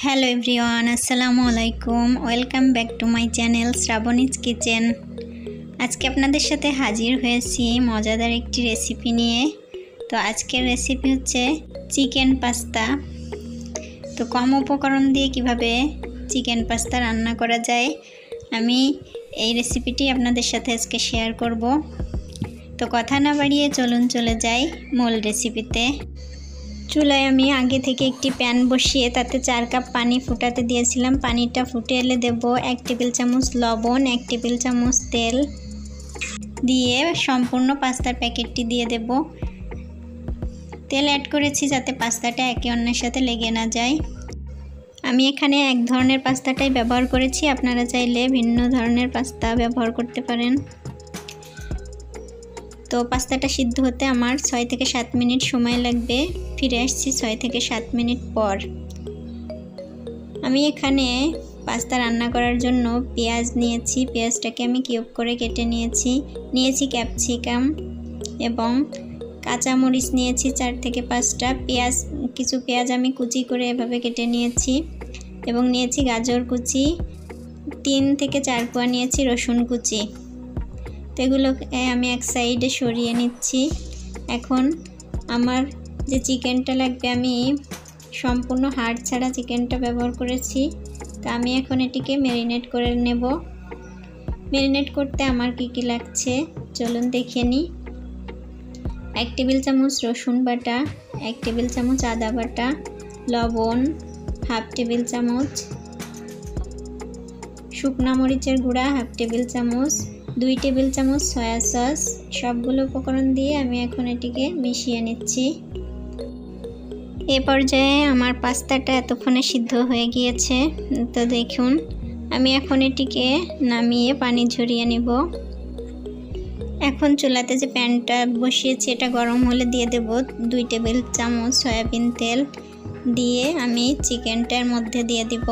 Hello everyone, আসসালামু আলাইকুম। Welcome back to my channel Shrabani's kitchen. আজকে আপনাদের সাথে হাজির হয়েছি মজাদার একটি রেসিপি নিয়ে। তো আজকের রেসিপি হচ্ছে চিকেন পাস্তা। তো কম উপকরণ দিয়ে কিভাবে চিকেন পাস্তা রান্না করা যায়, আমি এই রেসিপিটি আপনাদের সাথে আজকে শেয়ার করব। তো কথা না বাড়িয়ে চলুন চলে যাই মূল রেসিপিতে। চুলায় আমি আগে থেকে একটি প্যান বসিয়ে তাতে 4 কাপ পানি ফুটাতে দিয়েছিলাম। পানিটা ফুটে এলে দেব 1 টেবিল চামচ লবণ, 1 টেবিল চামচ তেল দিয়ে সম্পূর্ণ পাস্তার প্যাকেটটি দিয়ে দেব। তেল অ্যাড করেছি যাতে পাস্তাটা একে অন্যের সাথে লেগে না যায়। আমি এখানে এক ধরনের পাস্তাটাই ব্যবহার করেছি, আপনারা চাইলে ভিন্ন ধরনের পাস্তা ব্যবহার করতে পারেন। তো পাস্তাটা সিদ্ধ হতে আমার 6 থেকে 7 মিনিট সময় লাগবে। ফিরে আসছি 6 থেকে 7 মিনিট পর। আমি এখানে পাস্তা রান্না করার জন্য পেঁয়াজ নিয়েছি। পেঁয়াজটাকে আমি কিউব করে কেটে নিয়েছি ক্যাপসিকাম এবং কাঁচামরিচ নিয়েছি 4 থেকে 5টা। কিছু পেঁয়াজ আমি কুচি করে এভাবে কেটে নিয়েছি এবং নিয়েছি গাজর কুচি, 3 থেকে 4 কোয়া নিয়েছি রসুন কুচি। তো এগুলোকে আমি এক সাইডে সরিয়ে নিচ্ছি। এখন আমার যে চিকেনটা লাগবে, আমি সম্পূর্ণ হাড় ছাড়া চিকেনটা ব্যবহার করেছি। তা আমি এখন এটিকে ম্যারিনেট করে নেব। ম্যারিনেট করতে আমার কি লাগছে চলুন দেখে নিই। 1 টেবিল চামচ রসুন বাটা, 1 টেবিল চামচ আদা বাটা, লবণ 1/2 টেবিল চামচ, শুকনা মরিচের গুঁড়া 1/2 টেবিল চামচ, 2 টেবিল চামচ সয়া সস। সবগুলো উপকরণ দিয়ে আমি এখন এটিকে মিশিয়ে নিচ্ছি। এ পর্যায়ে আমার পাস্তাটা এতক্ষণে সিদ্ধ হয়ে গিয়েছে। তো দেখুন, আমি এখন এটিকে নামিয়ে পানি ঝরিয়ে নিব। এখন চুলাতে যে প্যানটা বসিয়েছি এটা গরম হলে দিয়ে দেব 2 টেবিল চামচ সয়াবিন তেল। দিয়ে আমি চিকেনটার মধ্যে দিয়ে দিব,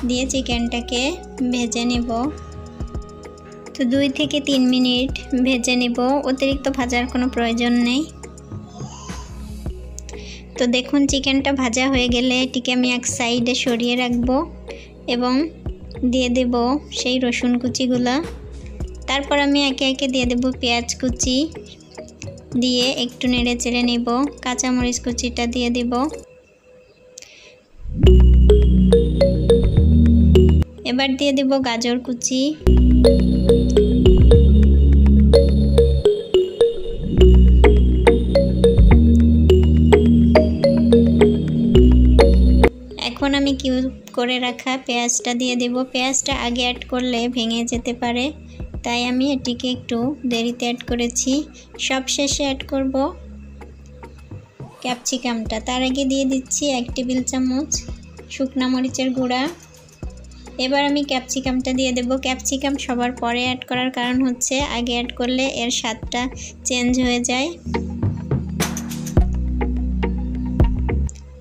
দিয়ে চিকেনটাকে ভেজে নিব। তো 2 থেকে 3 মিনিট ভেজে নিব, অতিরিক্ত ভাজার কোনো প্রয়োজন নেই। তো দেখুন চিকেনটা ভাজা হয়ে গেলে এটিকে আমি এক সাইডে সরিয়ে রাখবো এবং দিয়ে দেব সেই রসুন কুচিগুলো। তারপর আমি একে একে দিয়ে দেব পেঁয়াজ কুচি, দিয়ে একটু নেড়ে চেড়ে নিব। কাঁচামরিচ কুচিটা দিয়ে দিব। এবার দিয়ে দেব গাজর কুচি, এখন আমি কিউব করে রাখা পেঁয়াজটা দিয়ে দেব। পেঁয়াজটা আগে অ্যাড করলে ভেঙে যেতে পারে, তাই আমি এটিকে একটু দেরিতে অ্যাড করেছি। সব শেষে অ্যাড করব ক্যাপসিকামটা। তার আগে দিয়ে দিচ্ছি 1 টেবিল চামচ শুকনা মরিচের গুঁড়া। এবার আমি ক্যাপসিকামটা দিয়ে দেব। ক্যাপসিকাম সবার পরে অ্যাড করার কারণ হচ্ছে আগে অ্যাড করলে এর স্বাদটা চেঞ্জ হয়ে যায়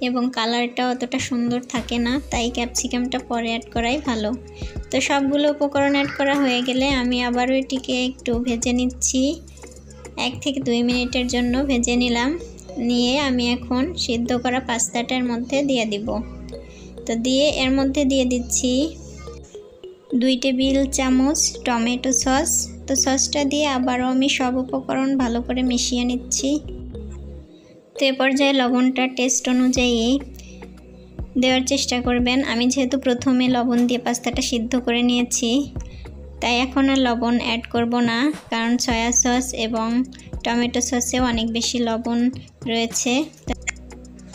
এবং কালারটা অতটা সুন্দর থাকে না, তাই ক্যাপসিকামটা পরে অ্যাড করাই ভালো। তো সবগুলো উপকরণ অ্যাড করা হয়ে গেলে আমি আবারও এটিকে একটু ভেজে নিচ্ছি। 1 থেকে 2 মিনিটের জন্য ভেজে নিলাম। নিয়ে আমি এখন সিদ্ধ করা পাস্তাটার মধ্যে দিয়ে দিব। তো দিয়ে এর মধ্যে দিয়ে দিচ্ছি 2 টেবিল চামচ টমেটো সস। তো সসটা দিয়ে আবারও আমি সব উপকরণ ভালো করে মিশিয়ে নিচ্ছি। তো এ পর্যায়ে লবণটা টেস্ট অনুযায়ী দেওয়ার চেষ্টা করবেন। আমি যেহেতু প্রথমে লবণ দিয়ে পাস্তাটা সিদ্ধ করে নিয়েছি, তাই এখন আর লবণ অ্যাড করব না, কারণ সয়া সস এবং টমেটো সসেও অনেক বেশি লবণ রয়েছে।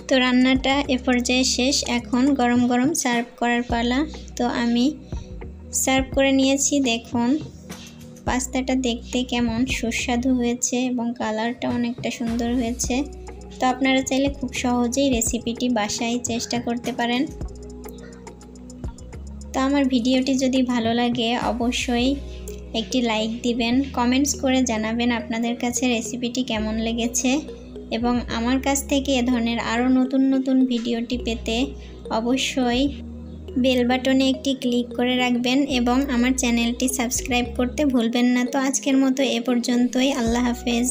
তো রান্নাটা এ পর্যায়ে শেষ। এখন গরম গরম সার্ভ করার পালা। তো আমি সার্ভ করে নিয়েছি। দেখুন পাস্তাটা দেখতে কেমন সুস্বাদু হয়েছে এবং কালারটা অনেকটা সুন্দর হয়েছে। তো আপনারা চাইলে খুব সহজেই রেসিপিটি বাসায় চেষ্টা করতে পারেন। তো আমার ভিডিওটি যদি ভালো লাগে অবশ্যই একটি লাইক দিবেন, কমেন্টস করে জানাবেন আপনাদের কাছে রেসিপিটি কেমন লেগেছে এবং আমার কাছ থেকে এ ধরনের আরও নতুন নতুন ভিডিওটি পেতে অবশ্যই বেল বাটনে একটি ক্লিক করে রাখবেন এবং আমার চ্যানেলটি সাবস্ক্রাইব করতে ভুলবেন না। তো আজকের মতো এ পর্যন্তই। আল্লাহ হাফেজ।